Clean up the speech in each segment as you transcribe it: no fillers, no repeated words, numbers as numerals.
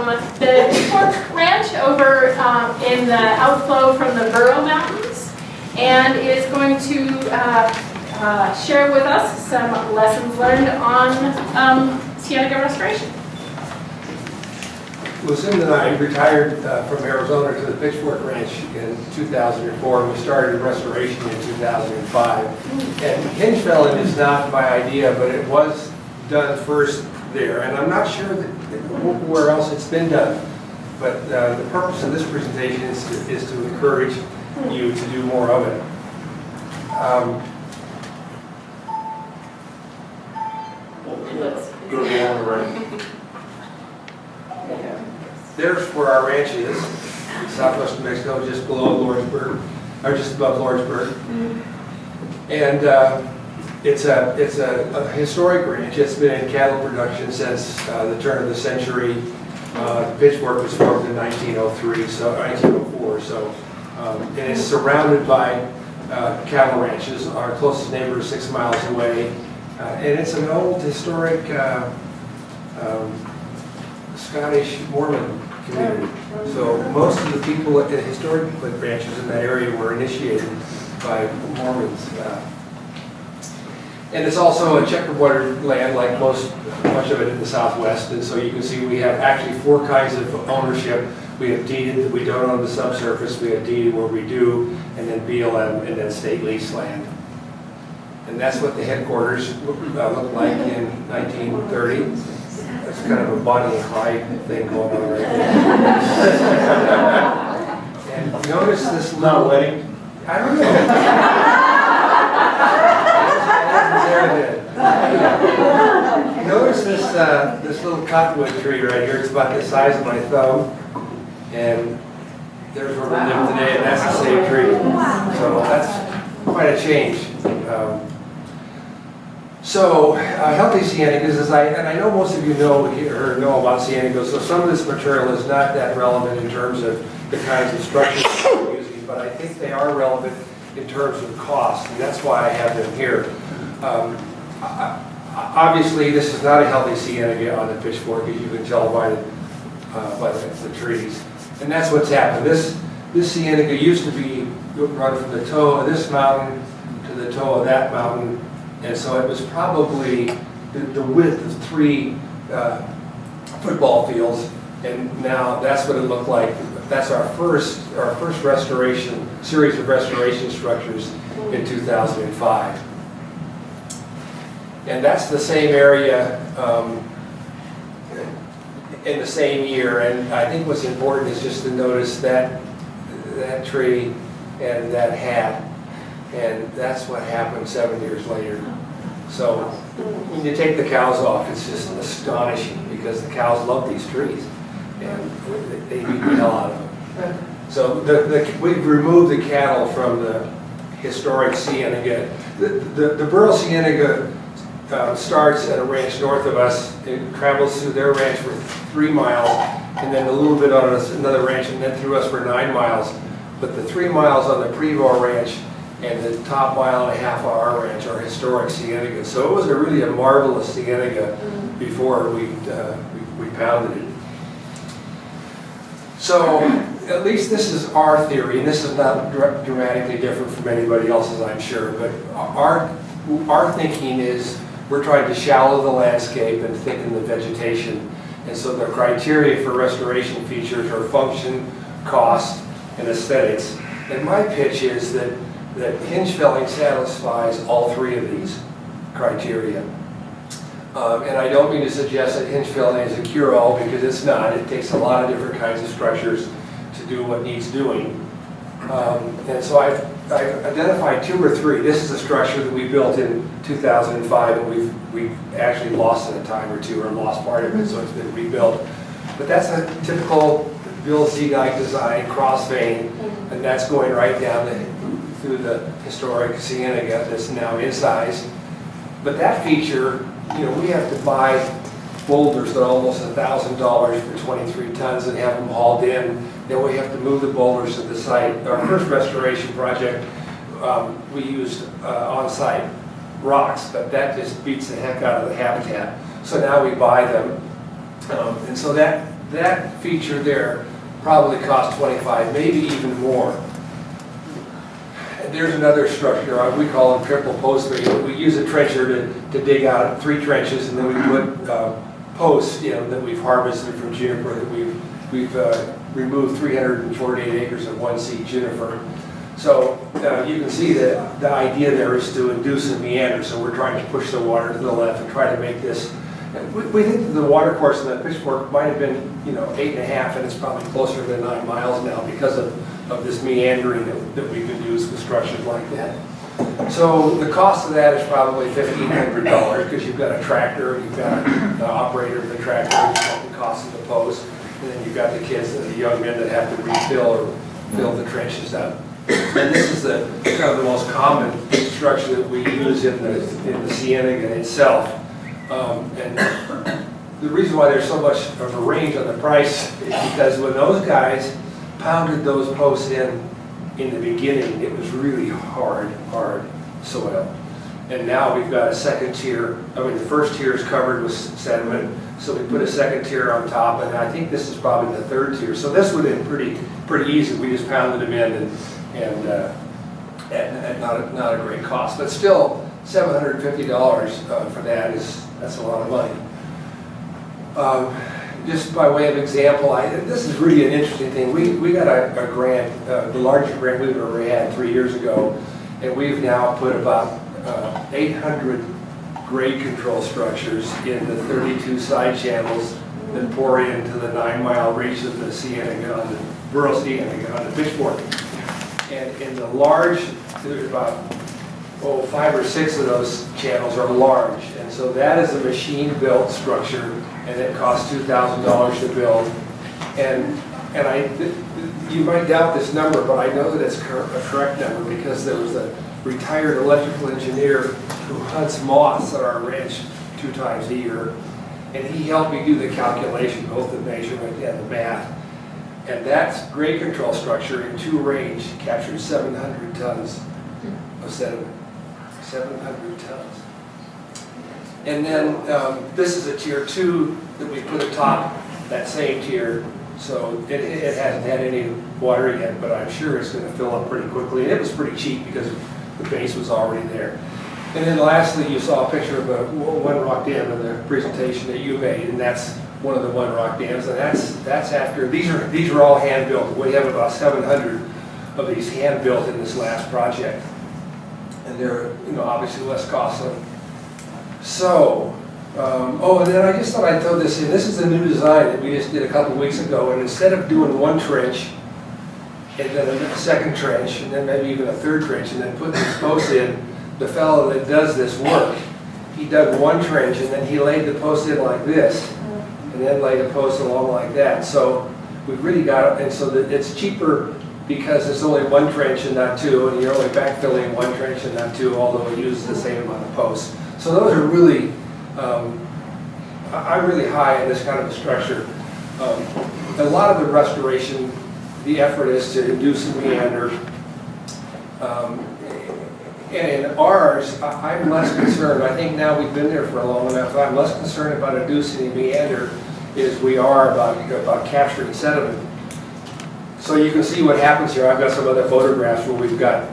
The Pitchfork Ranch over in the outflow from the Burro Mountains, and is going to share with us some lessons learned on ciénega restoration. Lucinda and I retired from Arizona to the Pitchfork Ranch in 2004, and we started restoration in 2005. And Hinge-felling is not my idea, but it was done first there, and I'm not sure that where else it's been done. But the purpose of this presentation is to encourage you to do more of it. Go down the right. There's where our ranch is, southwest New Mexico, just below Lawrenceburg, or just above Lawrenceburg. And it's a historic ranch. It's been in cattle production since the turn of the century. Pitchfork was formed in 1903, so 1904. So, and it's surrounded by cattle ranches. Our closest neighbor is 6 miles away, and it's an old historic Scottish Mormon community. So most of the people at the historic ranches in that area were initiated by Mormons. And it's also a checkerboard land, like much of it in the Southwest. And so you can see we have actually 4 kinds of ownership. We have deeded, we don't own the subsurface. We have deeded where we do, and then BLM, and then state lease land. And that's what the headquarters looked like in 1930. That's kind of a Bonnie and Clyde thing going on right there. And notice this little wedding. I don't know. Notice this little cottonwood tree right here. It's about the size of my thumb, and there's where we live today, and that's the same tree. So that's quite a change. So healthy ciénegas, and I know most of you know about ciénegas, so some of this material is not that relevant in terms of the kinds of structures we're using, but I think they are relevant in terms of cost, and that's why I have them here. Obviously, this is not a healthy ciénega on the Pitchfork, as you can tell by the trees, and that's what's happened. This ciénega used to be run from the toe of this mountain to the toe of that mountain. And so it was probably the width of 3 football fields, and now that's what it looked like. That's our first restoration series of restoration structures in 2005, and that's the same area in the same year. And I think what's important is just to notice that tree and that hat. And that's what happened 7 years later. So when you take the cows off, it's just astonishing, because the cows love these trees, and they eat the hell out of them. So we've removed the cattle from the historic ciénega. The Burro ciénega starts at a ranch north of us. It travels through their ranch for 3 miles, and then a little bit on another ranch, and then through us for 9 miles. But the 3 miles on the Prevost ranch and the top 1.5 miles of our ranch are historic ciénegas. So it was really a marvelous ciénega before we pounded it. So at least this is our theory, and this is not dramatically different from anybody else's, I'm sure. But our thinking is we're trying to shallow the landscape and thicken the vegetation. And so the criteria for restoration features are function, cost, and aesthetics. And my pitch is that Hinge-felling satisfies all 3 of these criteria. And I don't mean to suggest that Hinge-felling is a cure-all, because it's not. It takes a lot of different kinds of structures to do what needs doing. And so I've identified 2 or 3. This is a structure that we built in 2005, and we've actually lost it a time or 2, or lost part of it, so it's been rebuilt. But that's a typical Bill Zeedyke design, cross vein, and that's going right down through the historic ciénega that's now incised. But that feature, we have to buy boulders that are almost $1,000 for 23 tons and have them hauled in. Then we have to move the boulders to the site. Our first restoration project, we used on-site rocks, but that just beats the heck out of the habitat. So now we buy them. And so that that feature there probably costs 25, maybe even more. There's another structure, we call them triple post. We use a trencher to dig out 3 trenches, and then we put posts, that we've harvested from juniper, that we've removed 348 acres of 1C juniper. So you can see that the idea there is to induce a meander. So we're trying to push the water to the left and try to make this. We think that the water course in that pitchfork might have been 8.5, and it's probably closer to 9 miles now because of this meandering that we can use with structures like that. So the cost of that is probably $1,500 because you've got a tractor, you've got the operator of the tractor, you've got the cost of the post, and then you've got the kids, the young men that have to refill or fill the trenches up. And this is kind of the most common structure that we use in the ciénega itself. And the reason why there's so much of a range on the price is because when those guys pounded those posts in the beginning, it was really hard soil. And now we've got a second tier. The first tier is covered with sediment, so we put a second tier on top, and I think this is probably the third tier. So this would have been pretty easy. We just pounded them in and not a great cost, but still $750 for that's a lot of money. Just by way of example, this is really an interesting thing. We got a grant, the largest grant we've ever had 3 years ago, and we've now put about 800 grade control structures in the 32 side channels that pour into the 9-mile reach of the ciénega, on the Burro ciénega, on the pitchfork. And in the large, there's about 5 or 6 of those channels are large, and so that is a machine-built structure, and it costs $2,000 to build. And you might doubt this number, but I know that it's a correct number because there was a retired electrical engineer who hunts moths at our ranch 2 times a year, and he helped me do the calculation, both the measurement and the math. And that grade control structure in 2 range captured 700 tons of sediment. 700 tons. And then this is a tier 2 that we put atop that same tier. So it hasn't had any water yet, but I'm sure it's going to fill up pretty quickly. And it was pretty cheap because the base was already there. And then lastly, you saw a picture of one rock dam in the presentation that you made, and that's one of the one rock dams. And that's after, these are all hand built. We have about 700 of these hand built in this last project. And they're obviously less costly. So, and then I just thought I'd throw this in. This is a new design that we just did a couple weeks ago, and instead of doing 1 trench, and then a second trench, and then maybe even a third trench, and then putting these posts in, the fellow that does this work, he dug 1 trench, and then he laid the post in like this, and then laid a post along like that. So we've really got it, and so that it's cheaper because it's only 1 trench and not 2, and you're only backfilling 1 trench and not 2, although it uses the same amount of posts. So those are really, I'm really high in this kind of a structure. A lot of the restoration, the effort is to induce a meander. And in ours, I'm less concerned. I think now we've been there for a long enough. I'm less concerned about inducing a meander as we are about capturing sediment. So you can see what happens here. I've got some other photographs where we've got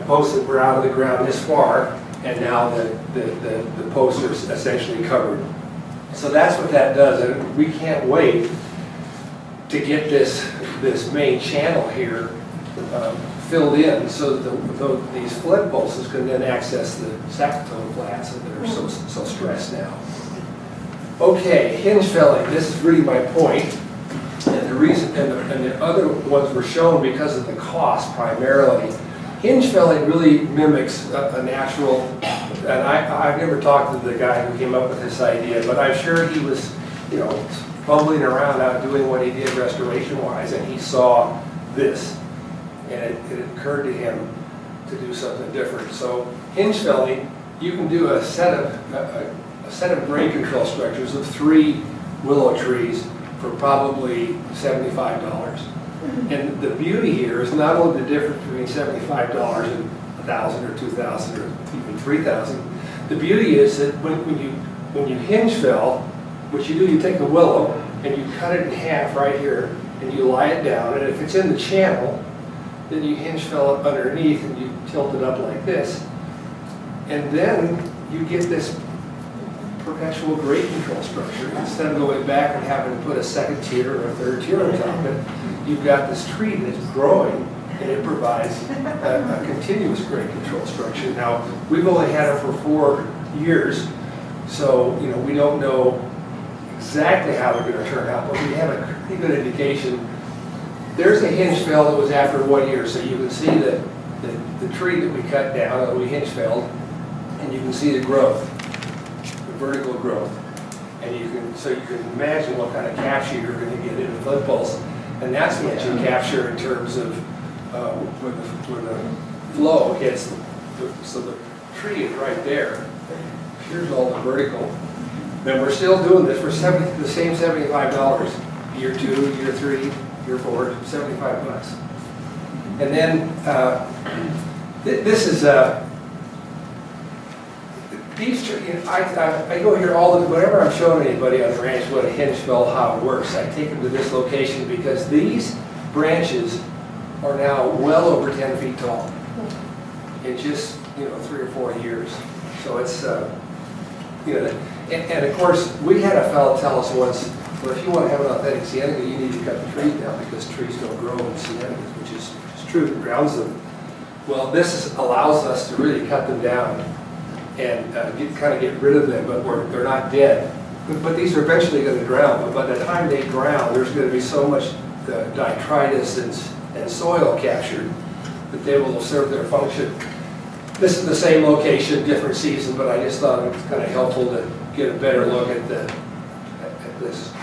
posts that were out of the ground this far, and now the posts are essentially covered. So that's what that does, and we can't wait to get this main channel here filled in so that these flood pulses can then access the saxatone flats that are so stressed now. Okay, hinge-felling. This is really my point. And the reason, and the other ones were shown because of the cost primarily. Hinge-felling really mimics a natural, and I've never talked to the guy who came up with this idea, but I'm sure he was, fumbling around out doing what he did restoration-wise, and he saw this, and it occurred to him to do something different. So hinge-felling, you can do a set of grade control structures of 3 willow trees for probably $75. And the beauty here is not only the difference between $75 and $1,000 or $2,000 or even $3,000. The beauty is that when you hinge fell, what you do, you take the willow and you cut it in half right here, and you lie it down, and if it's in the channel, then you hinge fell it underneath and you tilt it up like this. And then you get this perpetual grade control structure. Instead of going back and having to put a second tier or a third tier on top of it, you've got this tree that's growing, and it provides a continuous grade control structure. Now, we've only had it for 4 years, so we don't know exactly how they're going to turn out, but we have a pretty good indication. There's a hinge fell that was after 1 year, so you can see the tree that we cut down, that we hinge felled, and you can see the growth, the vertical growth, and you can imagine what kind of capture you're going to get in a flood pulse, and that's what you capture in terms of when the flow hits. So the tree is right there. Here's all the vertical. And we're still doing this for the same $75. Year 2, year 3, year 4, $75. And then this is these trees. I go here all the whenever I'm showing anybody on the ranch what a hinge fell, how it works. I take them to this location because these branches are now well over 10 feet tall in just 3 or 4 years. So it's and of course we had a fellow tell us once, well, if you want to have an authentic ciénega, you need to cut the trees down because trees don't grow in ciénegas, which is true. It grounds them. Well, this allows us to really cut them down and kind of get rid of them, but they're not dead. But these are eventually going to drown. But by the time they drown, there's going to be so much detritus and soil captured that they will serve their function. This is the same location, different season, but I just thought it was kind of helpful to get a better look at this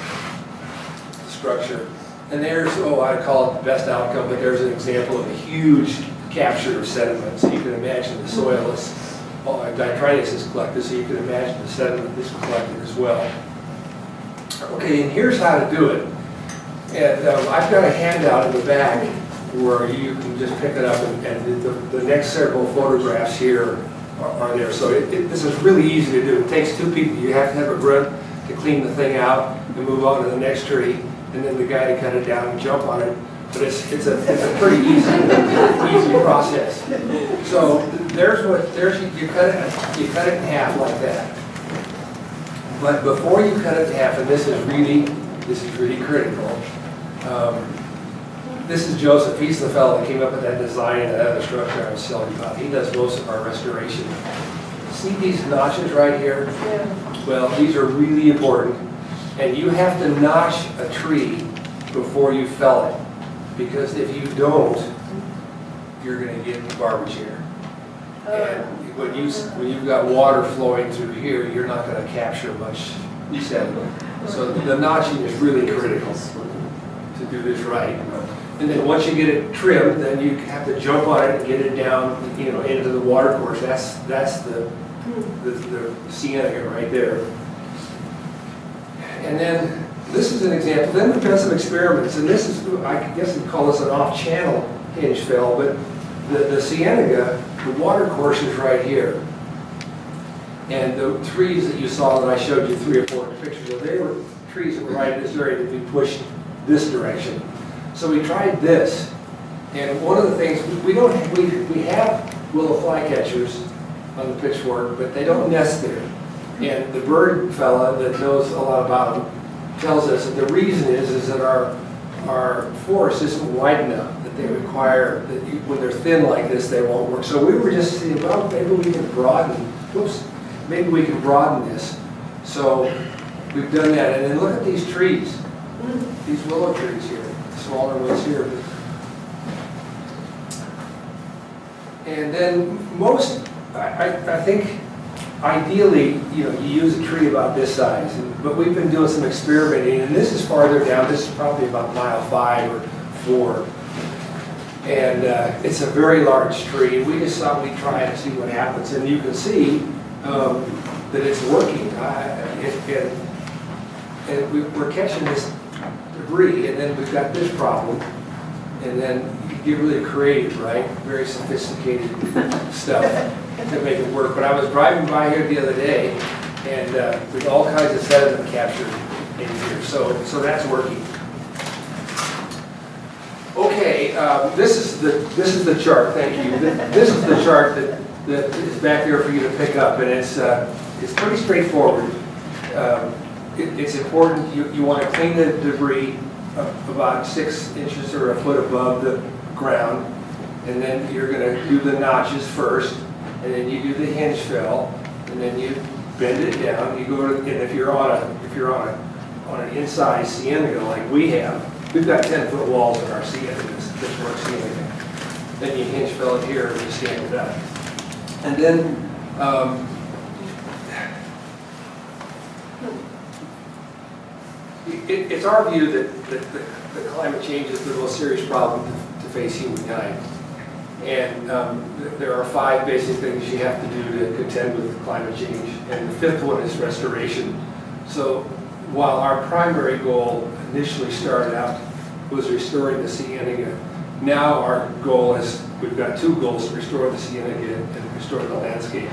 structure. And there's, I call it the best outcome, but there's an example of a huge capture of sediment. So you can imagine the soil is, detritus is collected, so you can imagine the sediment is collected as well. Okay, and here's how to do it. And I've got a handout in the back where you can just pick it up, and the next several photographs here are there. So this is really easy to do. It takes 2 people. You have to have a grunt to clean the thing out and move on to the next tree, and then the guy to cut it down and jump on it. But it's a pretty easy process. So you cut it in half like that. But before you cut it in half, and this is really critical. This is Joseph. He's the fellow that came up with that design and that other structure I was telling you about. He does most of our restoration. See these notches right here? Yeah. Well, these are really important. And you have to notch a tree before you fell it. Because if you don't, you're going to get garbage here. And when you've got water flowing through here, you're not going to capture much sediment. So the notching is really critical to do this right. And then once you get it trimmed, then you have to jump on it and get it down, into the water course. That's the ciénega right there. And then this is an example. Then we've done some experiments, and this is, I guess we'd call this an off-channel hinge fell, but the ciénega, the water course is right here. And the trees that you saw that I showed you 3 or 4 pictures of, they were trees that were right in this area that we pushed this direction. So we tried this, and one of the things, we have willow flycatchers on the pitchfork, but they don't nest there. And the bird fella that knows a lot about them tells us that the reason is that our forest isn't wide enough, that they require, that when they're thin like this, they won't work. So we were just saying, well, maybe we can broaden this. So we've done that. And then look at these trees, these willow trees here. Smaller ones here. And then I think ideally, you use a tree about this size. But we've been doing some experimenting, and this is farther down. This is probably about mile 5 or 4. And it's a very large tree. We just thought we'd try it and see what happens. And you can see that it's working. And we're catching this debris, and then we've got this problem, and then you get really creative, right? Very sophisticated stuff to make it work. But I was driving by here the other day, and there's all kinds of sediment captured in here. So that's working. Okay, this is the chart. Thank you. This is the chart that is back there for you to pick up, and it's pretty straightforward. It's important. You want to clean the debris about 6 inches or a foot above the ground, and then you're going to do the notches first, and then you do the hinge fill, and then you bend it down. You go to, and if you're on an incised ciénega like we have, we've got 10-foot walls in our ciénegas, pitchfork ciénega. Then you hinge fill it here and you stand it up, and then. It's our view that the climate change is the most serious problem to face humankind. And there are 5 basic things you have to do to contend with climate change. And the 5th one is restoration. So while our primary goal initially started out was restoring the ciénega, now our goal is, we've got 2 goals: to restore the ciénega and restore the landscape.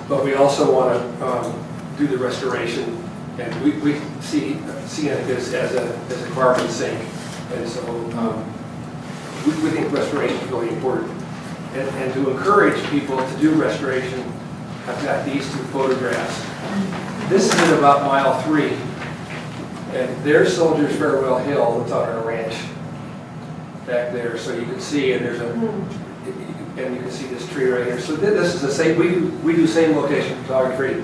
But we also want to do the restoration. And we see ciénegas as a carbon sink, and so we think restoration is really important. And to encourage people to do restoration, I've got these 2 photographs. This is at about mile 3, and there's Soldiers Farewell Hill that's on our ranch back there. So you can see, and and you can see this tree right here. So this is the same. We do same location photography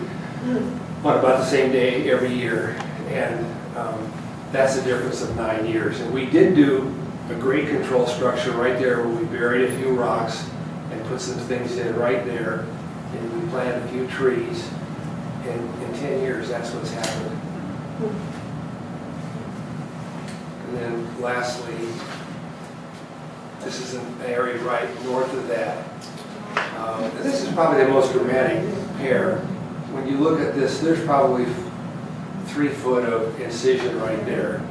on about the same day every year, and that's a difference of 9 years. And we did do a grade control structure right there where we buried a few rocks and put some things in right there, and we planted a few trees. And in 10 years, that's what's happened. And then lastly, this is an area right north of that. And this is probably the most dramatic pair. When you look at this, there's probably 3 foot of incision right there,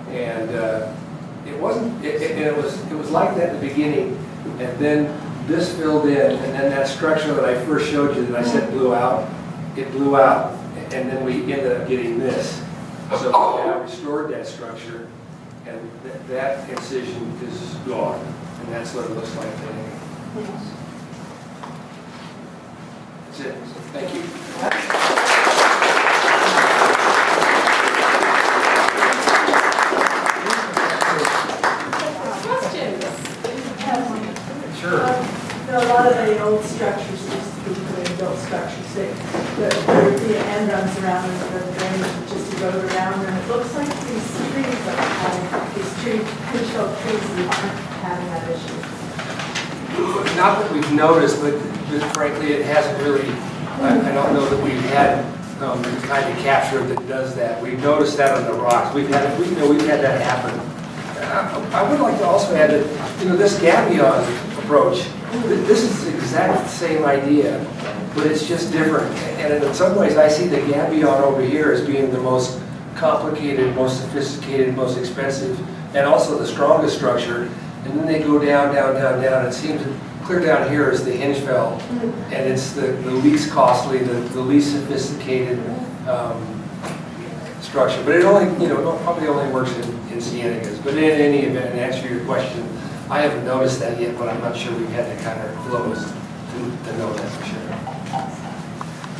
and it wasn't. It was like that in the beginning, and then this filled in, and then that structure that I first showed you that I said blew out, it blew out, and then we ended up getting this. So we now restored that structure, and that incision is gone, and that's what it looks like today. That's it. Thank you. Questions? Sure. A lot of the old structures used to be really built structures. The end runs around and the drainage would just erode around, and it looks like these trees are these controlled trees aren't having that issue. Not that we've noticed, but frankly, it hasn't really. I don't know that we've had the kind of capture that does that. We've noticed that on the rocks. We've had that happen. I would like to also add that this gabion approach. This is the exact same idea, but it's just different. And in some ways, I see the gabion over here as being the most complicated, most sophisticated, most expensive, and also the strongest structure. And then they go down, down, down, down. It seems clear down here is the Hinge-felling, and it's the least costly, the least sophisticated structure. But it probably only works in ciénegas. But in any event, to answer your question, I haven't noticed that yet, but I'm not sure we've had the kind of flows to know that for sure.